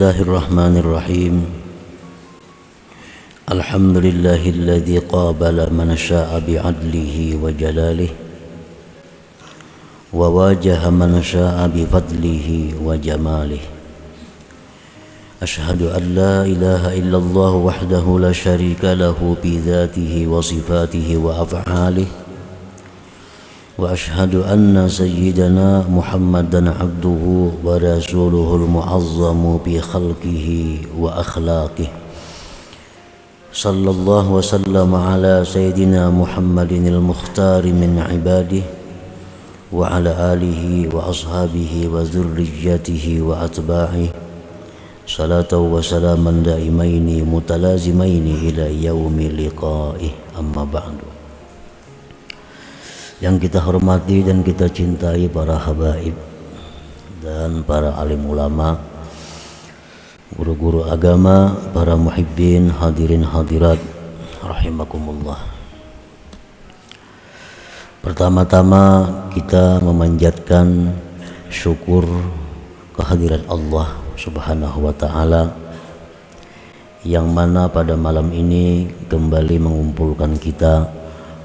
Bismillahirrahmanirrahim. Alhamdulillahilladzi qabala man syaa bi'adlihi wa jalalihi wa wajaha man syaa bi fadlihi wa jamalihi. Ashhadu an la ilaha illallah wahdahu la syarika lahu bi dzatihi wa sifatihi wa af'alihi. Wa ashhadu anna sayyidana Muhammadan abduhu wa rasuluhul mu'azzamu bi khalqihi wa akhlaqihi. Sallallahu wa sallama ala sayyidina Muhammadinil mukhtari min ibadihi wa ala alihi wa ashabihi wa dzurriyyatihi wa atba'ihi. Salatu wa salaman daimaini mutalazimaini ila yaumi liqa'ih, amma ba'du. Yang kita hormati dan kita cintai para habaib dan para alim ulama, guru-guru agama, para muhibbin, hadirin hadirat rahimakumullah. Pertama-tama kita memanjatkan syukur kehadirat Allah Subhanahu wa ta'ala, yang mana pada malam ini kembali mengumpulkan kita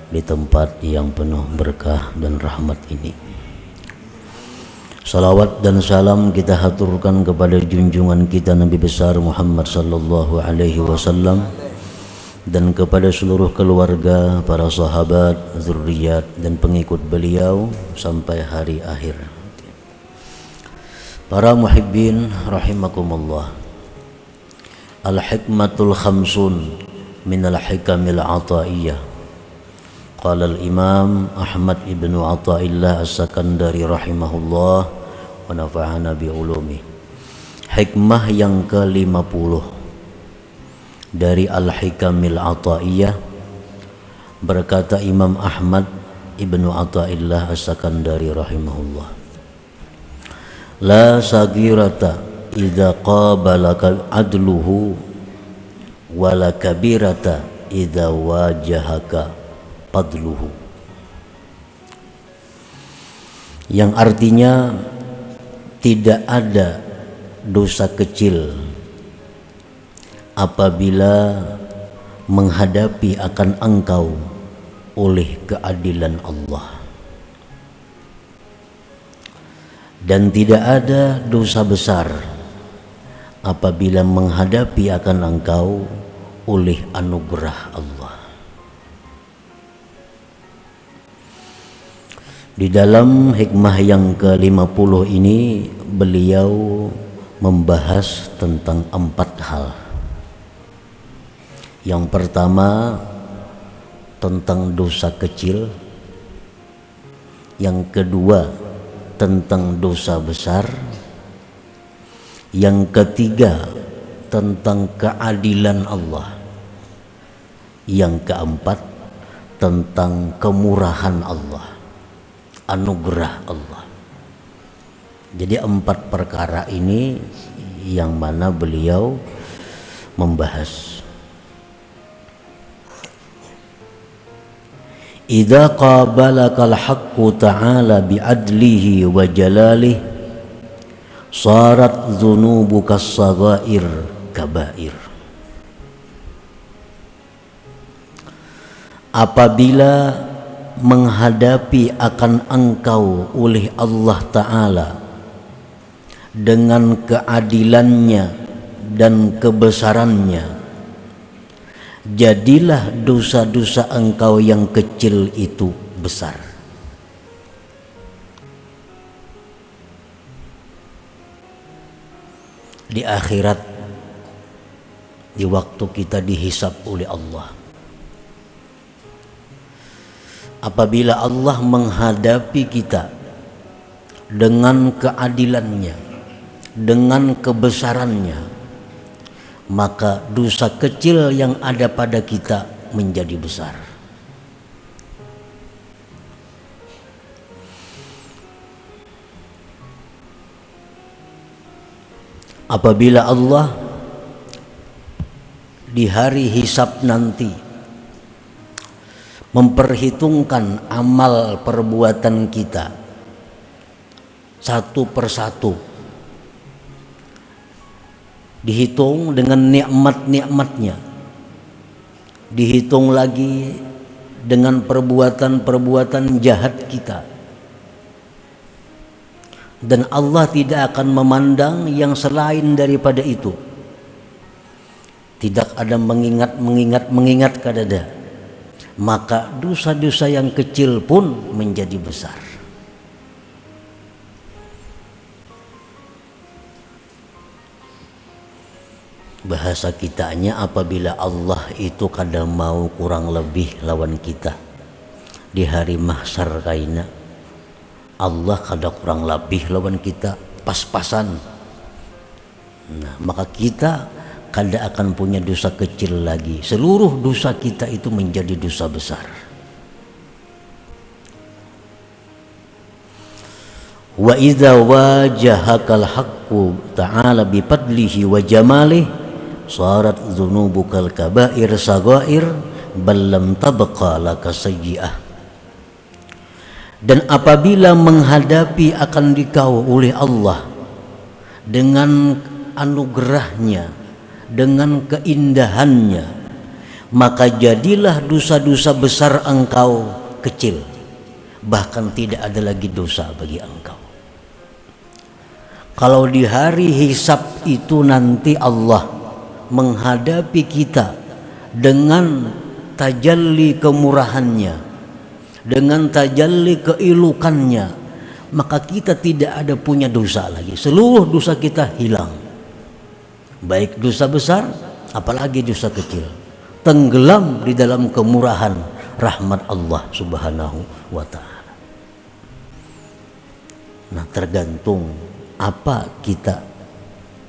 di tempat yang penuh berkah dan rahmat ini. Salawat dan salam kita haturkan kepada junjungan kita Nabi besar Muhammad sallallahu alaihi wasallam dan kepada seluruh keluarga, para sahabat, zuriat dan pengikut beliau sampai hari akhir. Para muhibbin rahimakumullah. Al-hikmatul khamsun minal hikamil ataiyah. Qala al-Imam Ahmad ibn Athaillah As-Sakandari rahimahullah wa nafa'ana bi ulumi. Hikmah yang ke-50 dari Al-Hikamil Athaiyah, berkata Imam Ahmad ibn Athaillah As-Sakandari rahimahullah, la sagirata idza qabalaka adluhu wa la kabirata idza wajahaka fadluhu, yang artinya tidak ada dosa kecil apabila menghadapi akan engkau oleh keadilan Allah, dan tidak ada dosa besar apabila menghadapi akan engkau oleh anugerah Allah. Di dalam hikmah yang ke-50 ini beliau membahas tentang 4 hal. Yang pertama tentang dosa kecil, yang kedua tentang dosa besar, yang ketiga tentang keadilan Allah, yang keempat tentang kemurahan Allah, anugerah Allah. Jadi 4 perkara ini yang mana beliau membahas. Idza qabalakal haqqu ta'ala bi'adlihi wa jalalihi sarat dzunubuka as-saghair kabair. Apabila menghadapi akan engkau oleh Allah Ta'ala dengan keadilannya dan kebesarannya, jadilah dosa-dosa engkau yang kecil itu besar. Di akhirat, di waktu kita dihisab oleh Allah, apabila Allah menghadapi kita dengan keadilannya, dengan kebesarannya, maka dosa kecil yang ada pada kita menjadi besar. Apabila Allah di hari hisab nanti memperhitungkan amal perbuatan kita satu persatu, dihitung dengan nikmat-nikmatnya, dihitung lagi dengan perbuatan-perbuatan jahat kita, dan Allah tidak akan memandang yang selain daripada itu. Tidak ada mengingat kadada, maka dosa-dosa yang kecil pun menjadi besar. Bahasa kitanya, apabila Allah itu kadang mau kurang lebih lawan kita di hari mahsyar kaina, Allah kadang kurang lebih lawan kita pas-pasan. Nah, maka kita kadang akan punya dosa kecil lagi. Seluruh dosa kita itu menjadi dosa besar. Wa idza wajahakal haqqu ta'ala bi fadlihi wa jamalihi sarat dzunubukal kabair sagair bal lam tabqa laka sayyi'ah. Dan apabila menghadapi akan dikau oleh Allah dengan anugerahnya, dengan keindahannya, maka jadilah dosa-dosa besar engkau kecil, bahkan tidak ada lagi dosa bagi engkau. Kalau di hari hisab itu nanti Allah menghadapi kita dengan tajalli kemurahannya, dengan tajalli keilukannya, maka kita tidak ada punya dosa lagi. Seluruh dosa kita hilang, baik dosa besar apalagi dosa kecil, tenggelam di dalam kemurahan rahmat Allah subhanahu wa ta'ala. Nah, tergantung apa kita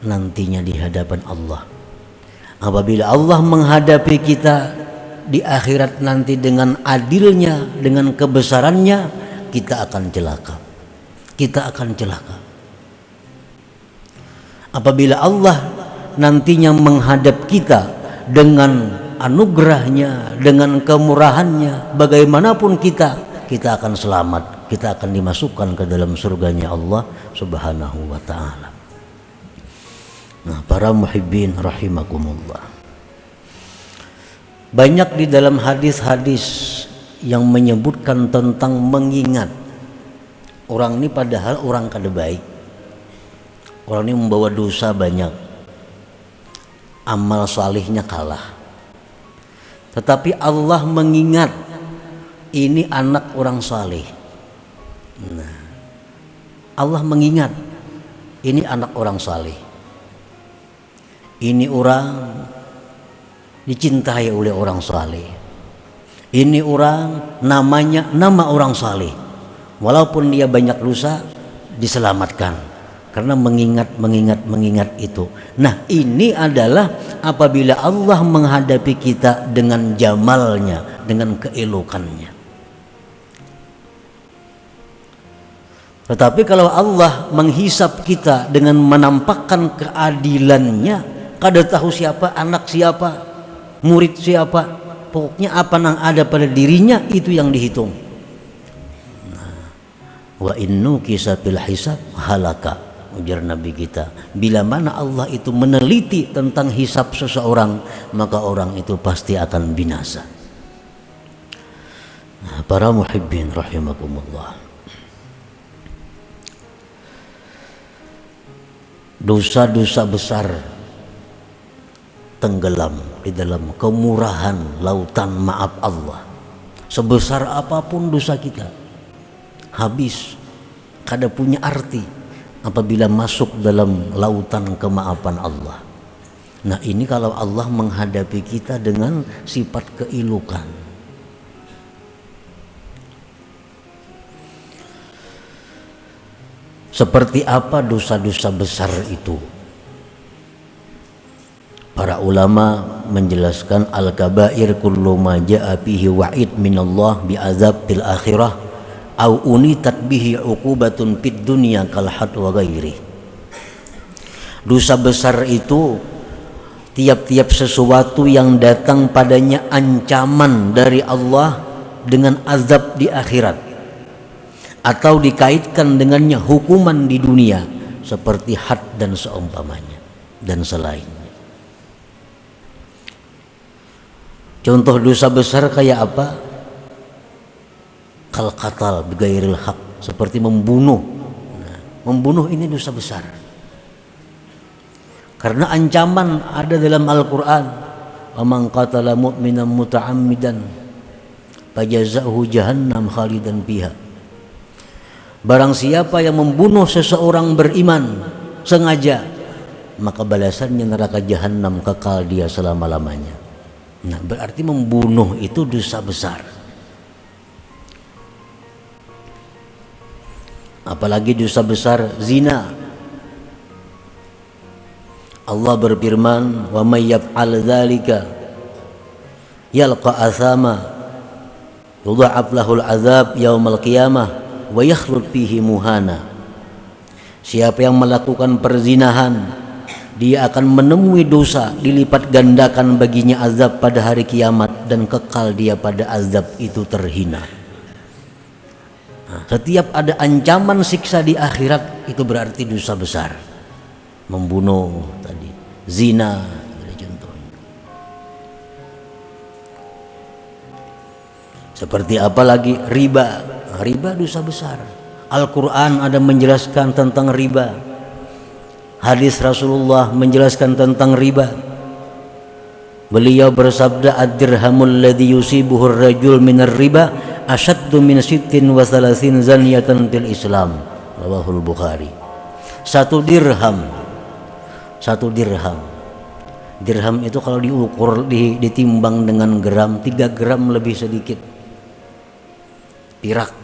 nantinya di hadapan Allah. Apabila Allah menghadapi kita di akhirat nanti dengan adilnya, dengan kebesarannya, kita akan celaka. Kita akan celaka. Apabila Allah nantinya menghadap kita dengan anugerahnya, dengan kemurahannya, bagaimanapun kita akan selamat. Kita akan dimasukkan ke dalam surganya Allah subhanahu wa ta'ala. Nah, para muhibbin rahimakumullah, banyak di dalam hadis-hadis yang menyebutkan tentang mengingat orang ini, padahal orang kada baik, orang ini membawa dosa banyak, amal salihnya kalah, tetapi Allah mengingat ini anak orang saleh. Nah, Allah mengingat ini anak orang saleh, ini orang dicintai oleh orang saleh, ini orang namanya nama orang saleh, walaupun dia banyak dosa diselamatkan karena mengingat itu. Nah, ini adalah apabila Allah menghadapi kita dengan jamalnya, dengan keelokannya. Tetapi kalau Allah menghisap kita dengan menampakkan keadilannya, kada tahu siapa anak siapa, murid siapa, pokoknya apa yang ada pada dirinya itu yang dihitung. Nah, wa innu kisabil hisab halaka, ujar Nabi kita. Bila mana Allah itu meneliti tentang hisab seseorang, maka orang itu pasti akan binasa. Nah, para muhibbin rahimakumullah, dosa-dosa besar tenggelam di dalam kemurahan lautan maaf Allah. Sebesar apapun dosa kita, habis, kada punya arti apabila masuk dalam lautan kemaafan Allah. Nah, ini kalau Allah menghadapi kita dengan sifat keilukan. Seperti apa dosa-dosa besar itu? Para ulama menjelaskan al-kabair kullu ma jaa fihi wa'id minallah bi'adzab fil akhirah au unitat bihi uqubatun fid dunya kal had wa ghairi. Dosa besar itu tiap-tiap sesuatu yang datang padanya ancaman dari Allah dengan azab di akhirat, atau dikaitkan dengannya hukuman di dunia seperti had dan seumpamanya. dan selainnya. Contoh dosa besar kayak apa? Kal qatal bighairil haq, seperti membunuh. Nah, membunuh ini dosa besar. Karena ancaman ada dalam Al-Qur'an, "Wa man qatala mu'minan muta'ammidan fajazaohu jahannam khalidan fiha." Barang siapa yang membunuh seseorang beriman sengaja, maka balasannya neraka jahanam, kekal dia selama-lamanya. Nah, berarti membunuh itu dosa besar. Apalagi dosa besar zina. Allah berfirman, "Wa may yaf'al dzalika yalqa athama yudha'af lahul azab yaumal qiyamah wa yakhlud fihi muhana." Siapa yang melakukan perzinahan, dia akan menemui dosa, dilipat gandakan baginya azab pada hari kiamat, dan kekal dia pada azab itu terhina. Nah, setiap ada ancaman siksa di akhirat, itu berarti dosa besar. Membunuh tadi, zina, ada contohnya. Seperti apa lagi? Riba. Riba dosa besar. Al-Quran ada menjelaskan tentang riba. Hadis Rasulullah menjelaskan tentang riba. Beliau bersabda, "Ad-dirhamul ladzi yusibuhu ar-rajul minar riba asyaddu min 36 zaniyatan fil Islam." Rawahul Bukhari. Satu dirham. Dirham itu kalau diukur, ditimbang dengan gram, 3 gram lebih sedikit. Pirak.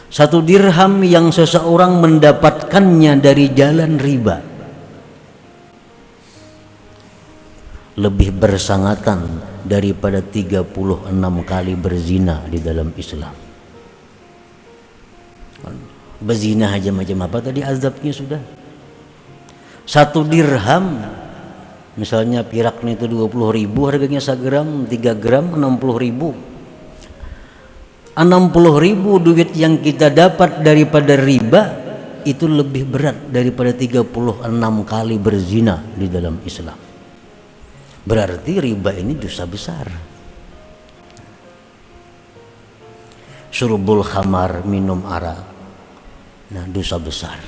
Satu dirham yang seseorang mendapatkannya dari jalan riba lebih bersangatan daripada 36 kali berzina di dalam Islam. Berzina aja macam apa tadi azabnya sudah. Satu dirham, misalnya piraknya itu 20.000, harganya 1 gram, 3 gram 60.000. 60.000 duit yang kita dapat daripada riba itu lebih berat daripada 36 kali berzina di dalam Islam. Berarti riba ini dosa besar. Syurbul khamar, minum arak. Nah, dosa besar.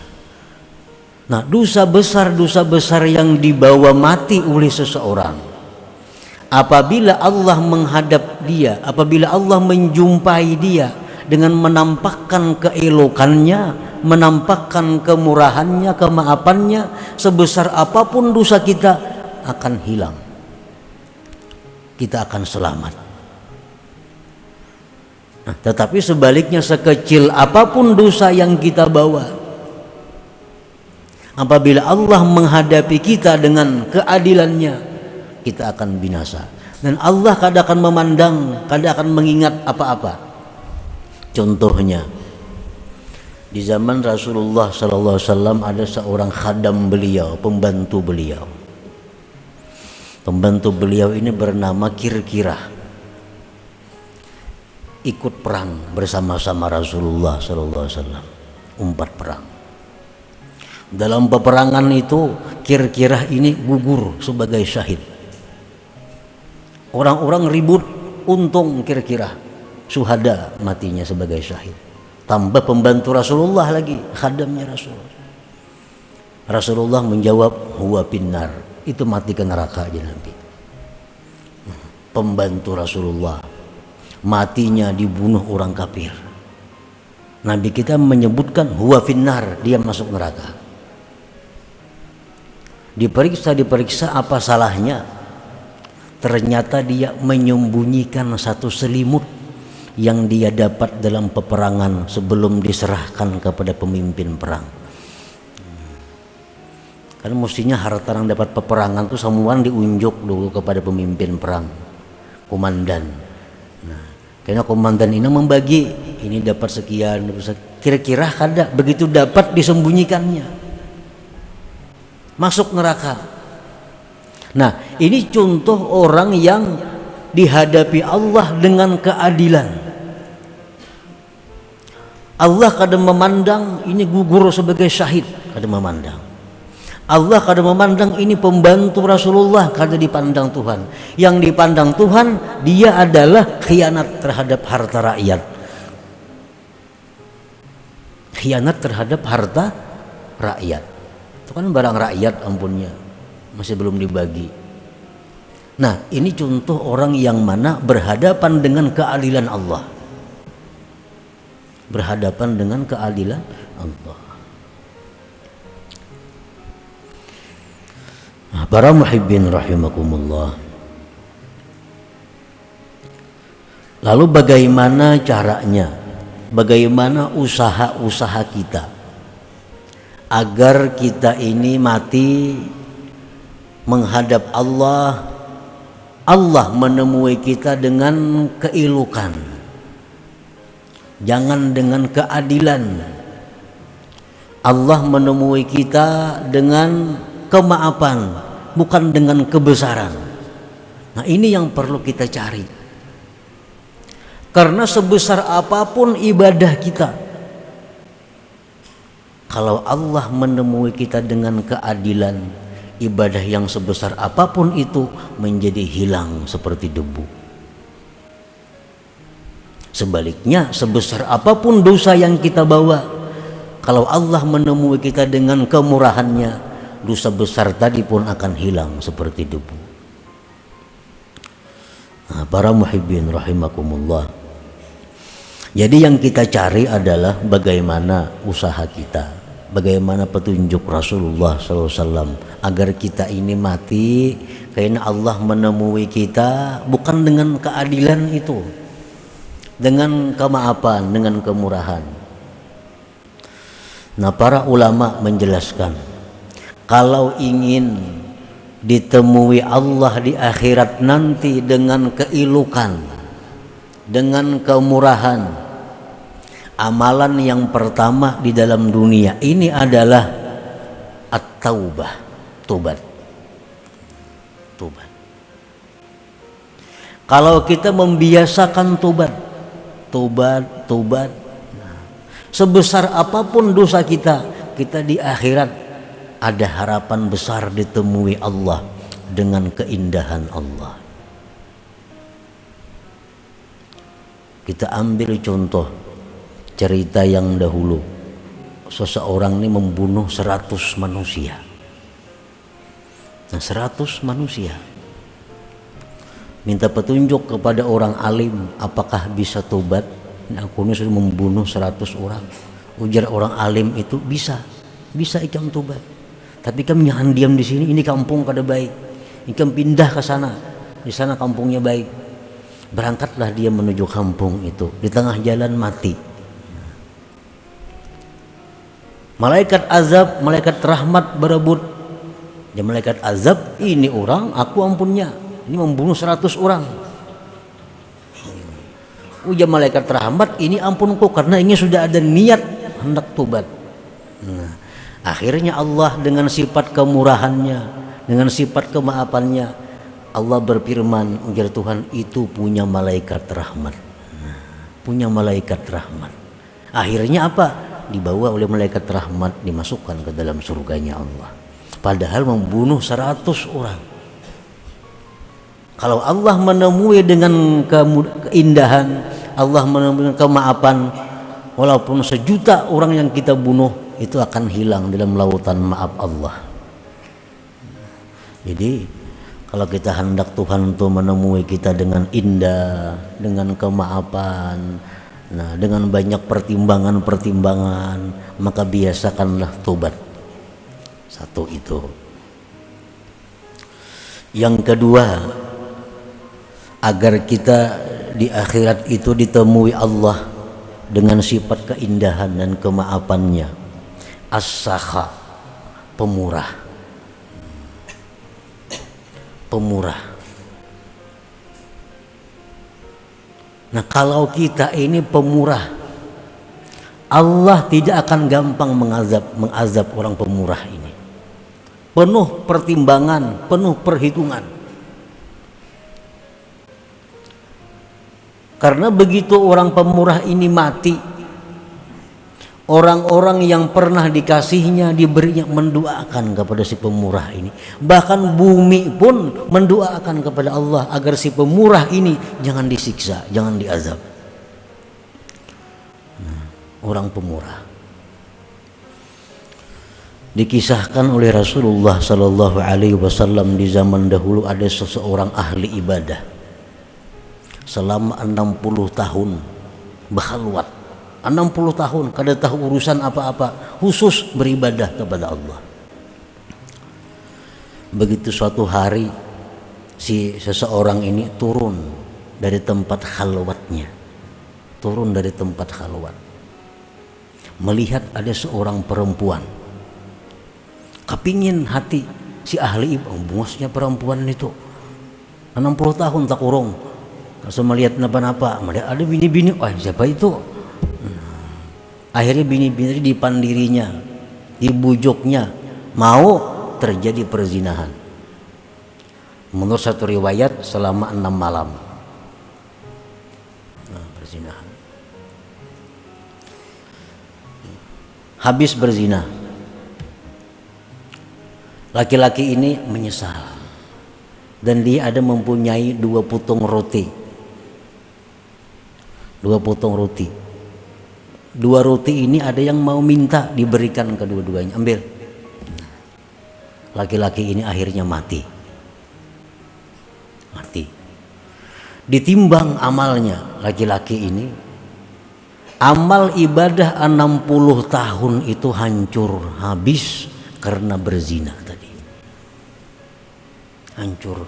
Nah, dosa besar yang dibawa mati oleh seseorang, apabila Allah menghadap dia, apabila Allah menjumpai dia dengan menampakkan keelokannya, menampakkan kemurahannya, kemaafannya, sebesar apapun dosa kita akan hilang. Kita akan selamat. Nah, tetapi sebaliknya, sekecil apapun dosa yang kita bawa, apabila Allah menghadapi kita dengan keadilannya, kita akan binasa. Dan Allah kadang akan memandang, kadang akan mengingat apa-apa. Contohnya, di zaman Rasulullah SAW ada seorang khadam beliau, pembantu beliau. Pembantu beliau ini bernama Kirkirah. Ikut perang bersama-sama Rasulullah SAW, umpat perang. Dalam peperangan itu Kirkirah ini gugur sebagai syahid. Orang-orang ribut, untung Kirkirah syuhada, matinya sebagai syahid. Tambah pembantu Rasulullah lagi, khadamnya Rasulullah. Rasulullah menjawab, "Huwa finnar." Itu mati ke neraka aja nanti. Pembantu Rasulullah matinya dibunuh orang kafir. Nabi kita menyebutkan huwa finnar, dia masuk neraka. Diperiksa apa salahnya? Ternyata dia menyembunyikan satu selimut yang dia dapat dalam peperangan sebelum diserahkan kepada pemimpin perang. Karena mestinya harta yang dapat peperangan itu semua diunjuk dulu kepada pemimpin perang, komandan. Nah, karena komandan ini membagi, ini dapat sekian, kira-kira kada begitu dapat disembunyikannya, masuk neraka. Nah, ini contoh orang yang dihadapi Allah dengan keadilan. Allah kadang memandang ini gugur sebagai syahid, kada memandang. Allah kada memandang, ini pembantu Rasulullah kada dipandang Tuhan. Yang dipandang Tuhan, dia adalah khianat terhadap harta rakyat. Khianat terhadap harta rakyat. Itu kan barang rakyat ampunnya, masih belum dibagi. Nah, ini contoh orang yang mana berhadapan dengan keadilan Allah. Berhadapan dengan keadilan Allah. Nah, para muhibbin rahimakumullah. Lalu bagaimana caranya? Bagaimana usaha-usaha kita agar kita ini mati menghadap Allah, Allah menemui kita dengan keilukan, jangan dengan keadilan. Allah menemui kita dengan kemaafan, bukan dengan kebesaran. Nah, ini yang perlu kita cari. Karena sebesar apapun ibadah kita, kalau Allah menemui kita dengan keadilan, ibadah yang sebesar apapun itu menjadi hilang seperti debu. Sebaliknya, sebesar apapun dosa yang kita bawa, kalau Allah menemui kita dengan kemurahannya, dosa besar tadi pun akan hilang seperti debu. Nah, para muhibbin rahimakumullah. Jadi yang kita cari adalah bagaimana usaha kita, bagaimana petunjuk Rasulullah SAW agar kita ini mati karena Allah menemui kita bukan dengan keadilan itu, dengan kemaafan, dengan kemurahan. Nah, para ulama menjelaskan, kalau ingin ditemui Allah di akhirat nanti dengan keilukan, dengan kemurahan, amalan yang pertama di dalam dunia ini adalah at-taubah, tobat. Tobat. Kalau kita membiasakan tobat, nah, sebesar apapun dosa kita di akhirat ada harapan besar ditemui Allah dengan keindahan Allah. Kita ambil contoh cerita yang dahulu. Seseorang ini membunuh 100 manusia. Nah, 100 manusia. Minta petunjuk kepada orang alim, apakah bisa tobat? Nah, aku ini sudah membunuh 100 orang. Ujar orang alim itu, bisa ikam tobat. Tapi kamu jangan diam di sini, ini kampung kada baik. Ikam pindah ke sana. Di sana kampungnya baik. Berangkatlah dia menuju kampung itu. Di tengah jalan mati. Malaikat azab, malaikat rahmat berebut. Ya, malaikat azab, ini orang aku ampunnya, ini membunuh 100 orang. Ujar malaikat rahmat, ini ampunku karena ini sudah ada niat hendak tobat. Nah, akhirnya Allah dengan sifat kemurahannya, dengan sifat kemaafannya, Allah berfirman, ujar Tuhan, itu punya malaikat rahmat. Nah, punya malaikat rahmat. Akhirnya apa? Dibawa oleh malaikat rahmat, dimasukkan ke dalam surganya Allah. Padahal membunuh 100 orang. Kalau Allah menemui dengan keindahan, Allah menemui dengan kemaafan, walaupun 1.000.000 orang yang kita bunuh itu akan hilang dalam lautan maaf Allah. Jadi kalau kita hendak Tuhan untuk menemui kita dengan indah, dengan kemaafan, nah, dengan banyak pertimbangan, maka biasakanlah tobat. Satu itu. Yang kedua, agar kita di akhirat itu ditemui Allah dengan sifat keindahan dan kemaafannya, as-sakha, pemurah. Nah, kalau kita ini pemurah, Allah tidak akan gampang mengazab orang pemurah ini. Penuh pertimbangan, penuh perhitungan. Karena begitu orang pemurah ini mati, Orang-orang yang pernah dikasihnya, diberinya, mendoakan kepada si pemurah ini. Bahkan bumi pun mendoakan kepada Allah agar si pemurah ini jangan disiksa, jangan diazab. Orang pemurah. Dikisahkan oleh Rasulullah Sallallahu Alaihi Wasallam di zaman dahulu ada seseorang ahli ibadah selama 60 tahun berkhalwat. 60 tahun kada tahu urusan apa-apa, khusus beribadah kepada Allah. Begitu suatu hari si seseorang ini turun dari tempat khalwatnya, melihat ada seorang perempuan. Kepingin hati si ahli bungosnya perempuan itu 60 tahun tak kurung, langsung melihat napa-napa, melihat ada bini-bini, siapa itu? Akhirnya bini-bini dipandirinya, dibujuknya, mau terjadi perzinahan. Menurut satu riwayat selama 6 malam. Perzinahan. Habis berzina, laki-laki ini menyesal dan dia ada mempunyai 2 potong roti. 2 potong roti. 2 roti ini ada yang mau minta diberikan kedua-duanya, ambil. Laki-laki ini akhirnya mati. Ditimbang amalnya laki-laki ini, amal ibadah 60 tahun itu hancur habis karena berzina tadi. Hancur.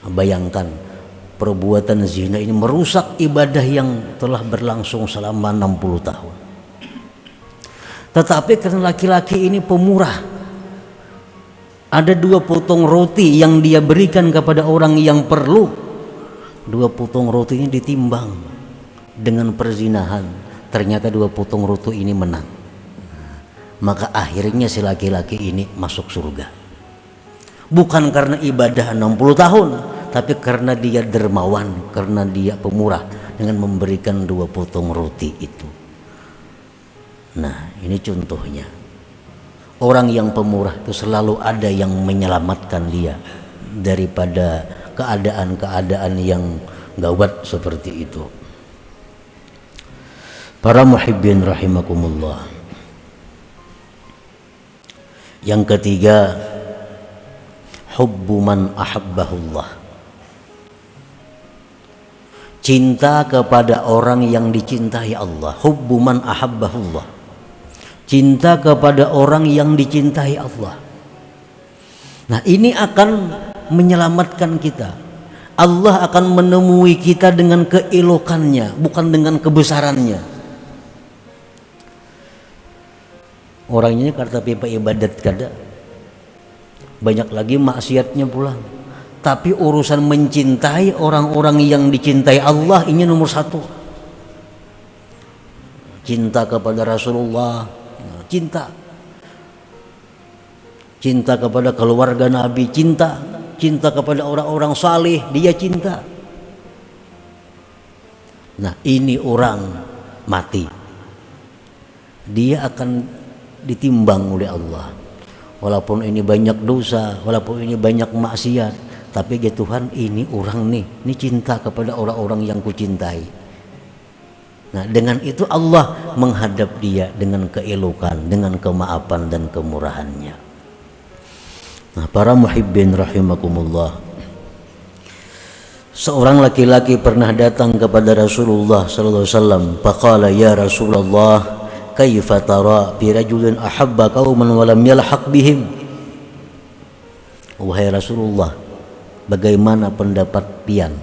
Bayangkan, perbuatan zina ini merusak ibadah yang telah berlangsung selama 60 tahun. Tetapi karena laki-laki ini pemurah, ada 2 potong roti yang dia berikan kepada orang yang perlu. 2 potong roti ini ditimbang dengan perzinahan, ternyata 2 potong roti ini menang. Maka akhirnya si laki-laki ini masuk surga. Bukan karena ibadah 60 tahun, tapi karena dia dermawan, karena dia pemurah dengan memberikan 2 potong roti itu. Nah, ini contohnya. Orang yang pemurah itu selalu ada yang menyelamatkan dia daripada keadaan-keadaan yang gawat seperti itu. Para muhibbin rahimakumullah. Yang ketiga, hubbu man ahabbahullah. Cinta kepada orang yang dicintai Allah. Hubbu man ahabbahullah. Cinta kepada orang yang dicintai Allah. Nah, ini akan menyelamatkan kita. Allah akan menemui kita dengan keelokannya, bukan dengan kebesarannya. Orangnya kata pipa ibadat kada, banyak lagi maksiatnya pulang. Tapi urusan mencintai orang-orang yang dicintai Allah ini nomor 1. Cinta kepada Rasulullah, cinta kepada keluarga Nabi, cinta kepada orang-orang saleh, dia cinta. Nah, ini orang mati, dia akan ditimbang oleh Allah. Walaupun ini banyak dosa, walaupun ini banyak maksiat, tapi ya Tuhan, ini orang nih, ini cinta kepada orang-orang yang kucintai. Nah, dengan itu Allah menghadap dia dengan keelokan, dengan kemaafan dan kemurahannya. Nah, para muhibbin rahimakumullah. Seorang laki-laki pernah datang kepada Rasulullah sallallahu alaihi wasallam. Faqala, ya Rasulullah, kaifa tara bi rajulin ahabba qauman wa lam yalhaq bihim. Wahai Rasulullah, bagaimana pendapat pian?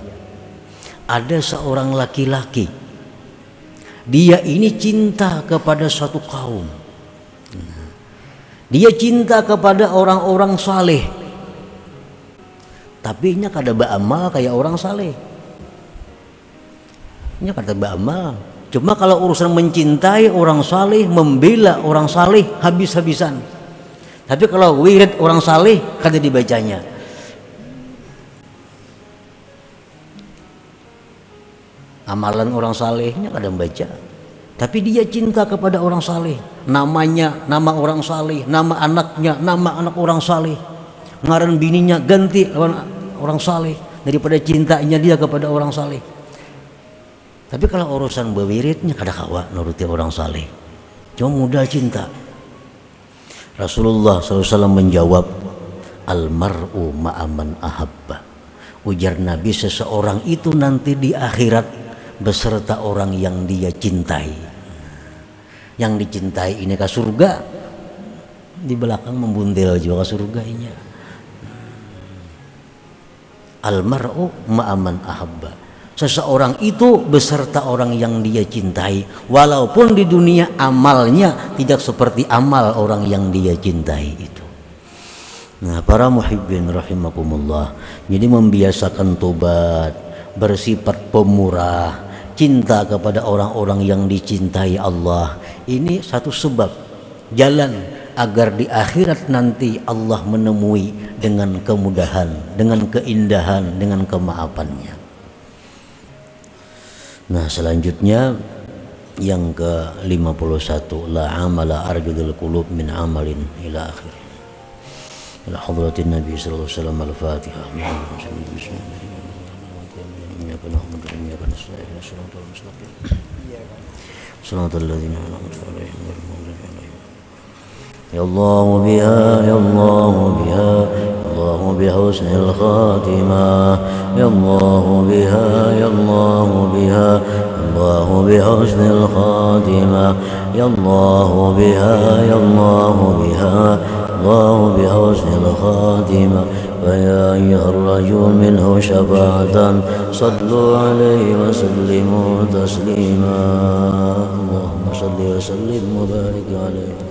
Ada seorang laki-laki, dia ini cinta kepada suatu kaum, dia cinta kepada orang-orang saleh, tapi nya kada beramal kayak orang saleh. Nya kada beramal. Cuma kalau urusan mencintai orang saleh, membela orang saleh habis-habisan. Tapi kalau wirid orang saleh kada dibacanya. Amalan orang salehnya kadang baca, tapi dia cinta kepada orang saleh. Namanya nama orang saleh, nama anaknya nama anak orang saleh, ngaran bininya ganti orang saleh daripada cintanya dia kepada orang saleh. Tapi kalau urusan bewiritnya kada kawa nuruti orang saleh, cuma modal cinta. Rasulullah SAW menjawab, almar'u ma'aman ahabba. Ujar Nabi, seseorang itu nanti di akhirat beserta orang yang dia cintai. Yang dicintai ini ke surga, di belakang membundel juga ke surga ini. Almar'u ma'aman ahabba. Seseorang itu beserta orang yang dia cintai, walaupun di dunia amalnya tidak seperti amal orang yang dia cintai itu. Nah, para muhibbin rahimakumullah, jadi membiasakan tobat, bersifat pemurah, cinta kepada orang-orang yang dicintai Allah, ini satu sebab jalan agar di akhirat nanti Allah menemui dengan kemudahan, dengan keindahan, dengan kemaafannya. Nah, selanjutnya yang ke-51, la amala arjudul qulub min amalin ila akhir. Ila hadratin Nabi sallallahu alaihi wasallam al-Fatihah. Ya Allah biha, ya Allah biha, Allah بحسن الخاتمة يا الله بها يا الله بها الله بحسن الخاتمة يا الله بها يا الله بها الله بحسن الخاتمة فيا أيها الرجل منه شفاعة صلوا عليه وسلموا تسليما اللهم صل وسلم وبارك عليه